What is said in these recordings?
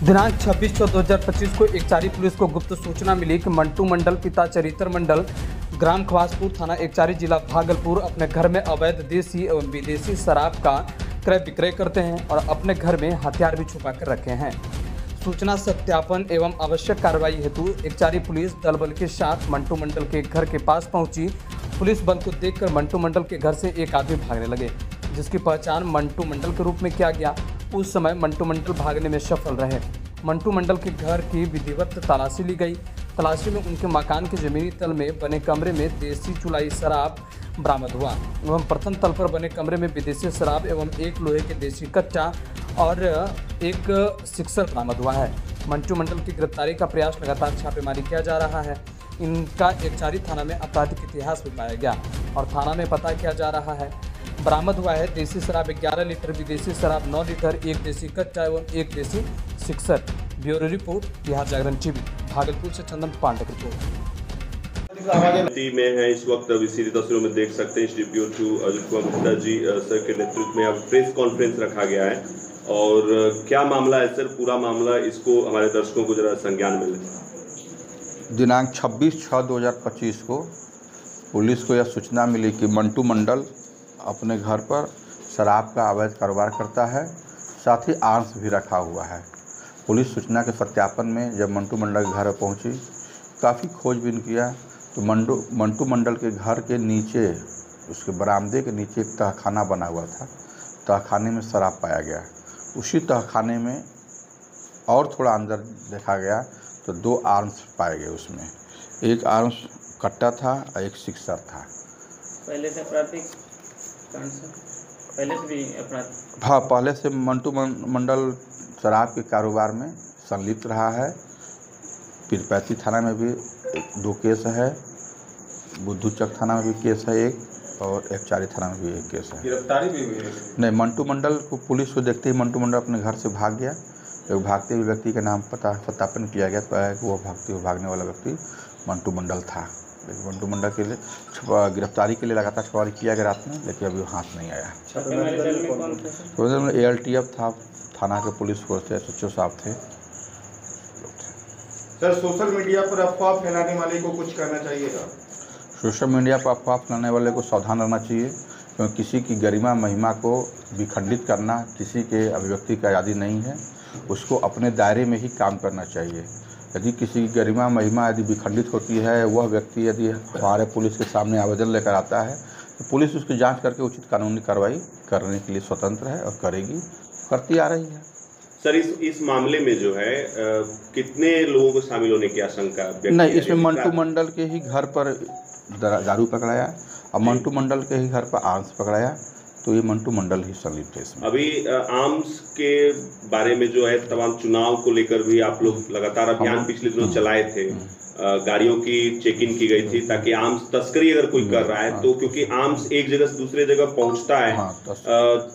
दिनांक 26/6/2025 को एकचारी पुलिस को गुप्त सूचना मिली कि मंटू मंडल पिता चरित्र मंडल ग्राम खवासपुर थाना एकचारी जिला भागलपुर अपने घर में अवैध देसी एवं विदेशी शराब का क्रय विक्रय करते हैं और अपने घर में हथियार भी छुपा कर रखे हैं। सूचना सत्यापन एवं आवश्यक कार्रवाई हेतु एकचारी पुलिस दल बल के साथ मंटू मंडल के घर के पास पहुंची। पुलिस बल को देखकर मंटू मंडल के घर से एक आदमी भागने लगे, जिसकी पहचान मंटू मंडल के रूप में किया गया। उस समय मंटू मंडल भागने में सफल रहे। मंटू मंडल के घर की विधिवत तलाशी ली गई। तलाशी में उनके मकान के जमीनी तल में बने कमरे में देसी चुलाई शराब बरामद हुआ एवं प्रथम तल पर बने कमरे में विदेशी शराब एवं एक लोहे के देसी कट्टा और एक सिक्सर बरामद हुआ है। मंटू मंडल की गिरफ्तारी का प्रयास लगातार छापेमारी किया जा रहा है। इनका एकचारी थाना में आपराधिक इतिहास भी पाया गया और थाना में पता किया जा रहा है। बरामद हुआ है देसी शराब 11 लीटर, विदेशी शराब 9 लीटर, एक देसी कट्टा एवं एक देसी सिक्सर। ब्यूरो रिपोर्ट, बिहार जागरण टीवी, भागलपुर से चंदन पांडे की रिपोर्ट। में है इस वक्त अभी सीधी तस्वीरों में देख सकते हैं डीपीओ 2 अजित कुमार गुप्ता जी सर के नेतृत्व में अब प्रेस कॉन्फ्रेंस रखा गया है। और क्या मामला है सर, पूरा मामला इसको हमारे दर्शकों को जरा संज्ञान मिले। दिनांक 26/6/2025 को पुलिस को यह सूचना मिली कि मंटू मंडल अपने घर पर शराब का अवैध कारोबार करता है, साथ ही आर्म्स भी रखा हुआ है। पुलिस सूचना के सत्यापन में जब मंटू मंडल के घर पहुंची, काफ़ी खोजबीन किया तो मंटू मंडल के घर के नीचे, उसके बरामदे के नीचे एक तहखाना बना हुआ था। तहखाने में शराब पाया गया। उसी तहखाने में और थोड़ा अंदर देखा गया तो 2 आर्म्स पाए गए। उसमें एक आर्म्स कट्टा था और एक सिक्सर था। पहले से आपराधिक कांड से पहले से भी अपराध? हाँ, पहले से मंटू मंडल शराब के कारोबार में संलिप्त रहा है। पीरपैती थाना में भी 2 केस है, बुद्धूचक थाना में भी केस है एक, और एकचारी थाना में भी एक केस है। गिरफ्तारी भी हुई है? नहीं, मंटू मंडल को पुलिस को देखते ही मंटू मंडल अपने घर से भाग गया। एक भागते हुए व्यक्ति का नाम सत्यापन किया गया तो है कि वो भागने वाला व्यक्ति मंटू मंडल था। लेकिन मंटू मंडल के लिए गिरफ्तारी के लिए लगातार छापेमारी किया गया रात में, लेकिन अभी हाथ नहीं आया। ALTF था, थाना के पुलिस फोर्स थे, SHO साहब थे। सर, सोशल मीडिया पर अफवाह फैलाने वाले को कुछ कहना चाहिएगा? सोशल मीडिया पर अफवाह फैलाने वाले को सावधान रहना चाहिए, क्योंकि किसी की गरिमा महिमा को विखंडित करना किसी के अभिव्यक्ति का आज़ादी नहीं है। उसको अपने दायरे में ही काम करना चाहिए। यदि किसी की गरिमा महिमा यदि विखंडित होती है, वह व्यक्ति यदि हमारे पुलिस के सामने आवेदन लेकर आता है तो पुलिस उसकी जांच करके उचित कानूनी कार्रवाई करने के लिए स्वतंत्र है और करेगी, करती आ रही है। सर, इस मामले में जो है कितने लोगों को शामिल होने की आशंका? नहीं, इसमें मंटू मंडल के ही घर पर दारू पकड़ाया और मंटू मंडल के ही घर पर आर्म्स पकड़ाया, तो ये मंटू मंडल ही संलिप्त है इसमें। अभी आर्म्स के बारे में जो है तमाम चुनाव को लेकर भी आप लोग लगातार अभियान पिछले दिनों चलाए थे। गाड़ियों की चेकिंग की गई थी ताकि आर्म्स तस्करी अगर कोई कर रहा है तो, क्योंकि आर्म्स एक जगह से दूसरे जगह पहुंचता है,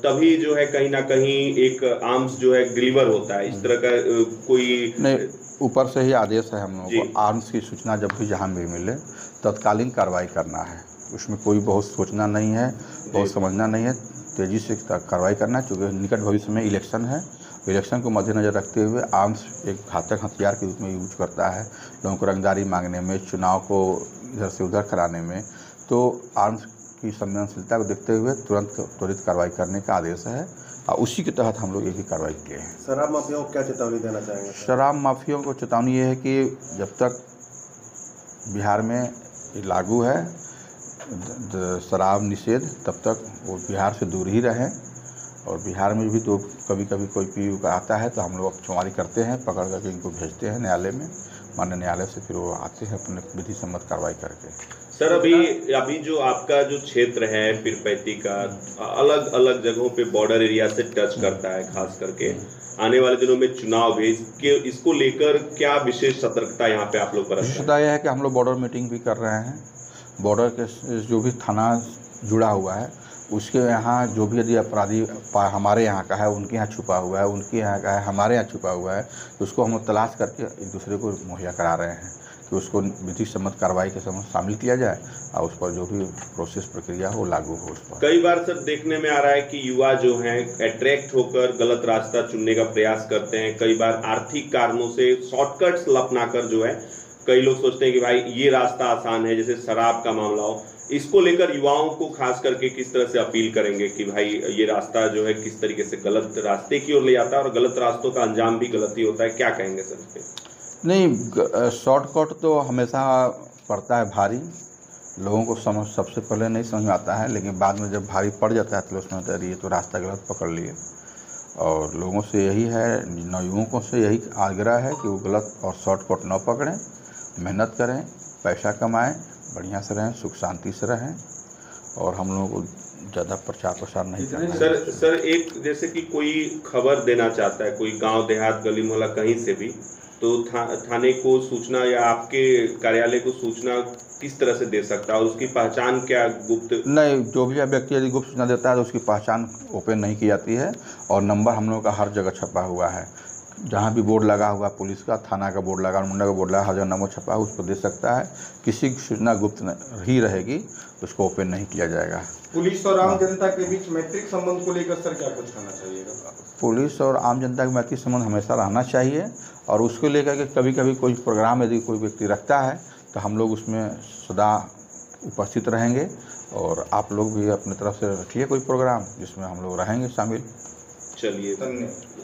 तभी जो है कहीं ना कहीं एक आर्म्स जो है डिलीवर होता है। इस तरह का कोई नहीं, ऊपर से ही आदेश है हम लोगों को, आर्म्स की सूचना जब भी जहाँ भी मिले तत्कालीन कार्रवाई करना है। उसमें कोई बहुत सोचना नहीं है, बहुत समझना नहीं है, तेज़ी से कार्रवाई करना है। चूँकि निकट भविष्य में इलेक्शन है, इलेक्शन को मद्देनज़र रखते हुए आर्म्स एक घातक हथियार के रूप में यूज करता है लोगों को रंगदारी मांगने में, चुनाव को इधर से उधर कराने में। तो आर्म्स की संवेदनशीलता को देखते हुए त्वरित कार्रवाई करने का आदेश है और उसी के तहत हम लोग ये भी कार्रवाई किए हैं। शराब माफियाओं को क्या चेतावनी देना चाहेंगे? शराब माफियाओं को चेतावनी ये है कि जब तक बिहार में लागू है शराब निषेध, तब तक वो बिहार से दूर ही रहें। और बिहार में भी तो कभी कभी कोई पीयू का आता है तो हम लोग छुमारी करते हैं, पकड़ करके इनको भेजते हैं न्यायालय में, माननीय न्यायालय से फिर वो आते हैं अपने विधि सम्मत कार्रवाई करके। सर, अभी जो आपका जो क्षेत्र है पीरपैती का, अलग अलग जगहों पे बॉर्डर एरिया से टच करता है, खास करके आने वाले दिनों में चुनाव भी, इसको लेकर क्या विशेष सतर्कता यहाँ पे आप लोग बरत रहे हैं? विशेषता यह है कि हम लोग बॉर्डर मीटिंग भी कर रहे हैं। बॉर्डर के जो भी थाना जुड़ा हुआ है उसके यहाँ जो भी यदि अपराधी हमारे यहाँ का है, उनके यहाँ छुपा हुआ है, उनके यहाँ का है, हमारे यहाँ छुपा हुआ है, तो उसको हम लोग तलाश करके एक दूसरे को मुहैया करा रहे हैं। कि उसको विधि सम्मत कार्रवाई के समय शामिल किया जाए और उस पर जो भी प्रोसेस प्रक्रिया हो लागू हो उस पर। कई बार सर देखने में आ रहा है कि युवा जो हैं अट्रैक्ट होकर गलत रास्ता चुनने का प्रयास करते हैं। कई बार आर्थिक कारणों से शॉर्टकट्स अपनाकर जो है, कई लोग सोचते हैं कि भाई ये रास्ता आसान है, जैसे शराब का मामला हो। इसको लेकर युवाओं को खास करके किस तरह से अपील करेंगे कि भाई ये रास्ता जो है किस तरीके से गलत रास्ते की ओर ले जाता है और गलत रास्तों का अंजाम भी गलत ही होता है, क्या कहेंगे सर इस पे? नहीं, शॉर्टकट तो हमेशा पड़ता है भारी, लोगों को समझ सबसे पहले नहीं समझ में आता है, लेकिन बाद में जब भारी पड़ जाता है तो लोग समझते हैं ये तो रास्ता गलत पकड़ लिए। और लोगों से यही है, नवयुवकों से यही आग्रह है कि वो गलत और शॉर्टकट न पकड़ें, मेहनत करें, पैसा कमाएं, बढ़िया से रहें, सुख शांति से रहें और हम लोगों को ज़्यादा प्रचार प्रसार नहीं करना है। सर एक जैसे कि कोई खबर देना चाहता है, कोई गांव देहात गली मोहल्ला कहीं से भी, तो थाने को सूचना या आपके कार्यालय को सूचना किस तरह से दे सकता है और उसकी पहचान क्या गुप्त? नहीं, जो भी व्यक्ति यदि गुप्त सूचना देता है तो उसकी पहचान ओपन नहीं की जाती है और नंबर हम लोगों का हर जगह छपा हुआ है। जहाँ भी बोर्ड लगा हुआ पुलिस का, थाना का बोर्ड लगा, मुंडा का बोर्ड लगा, हर जगह नंबर छपा है, उस पर दे सकता है। किसी की सूचना गुप्त ही रहेगी तो उसको ओपन नहीं किया जाएगा। पुलिस और आम जनता के बीच मैत्रिक संबंध को लेकर सर क्या कुछ कहना चाहिएगा? पुलिस और आम जनता के मैत्री संबंध हमेशा रहना चाहिए और उसको लेकर के कभी कभी कोई प्रोग्राम यदि कोई व्यक्ति रखता है तो हम लोग उसमें सदा उपस्थित रहेंगे और आप लोग भी अपनी तरफ से रखिए कोई प्रोग्राम जिसमें हम लोग रहेंगे शामिल। चलिए, धन्यवाद।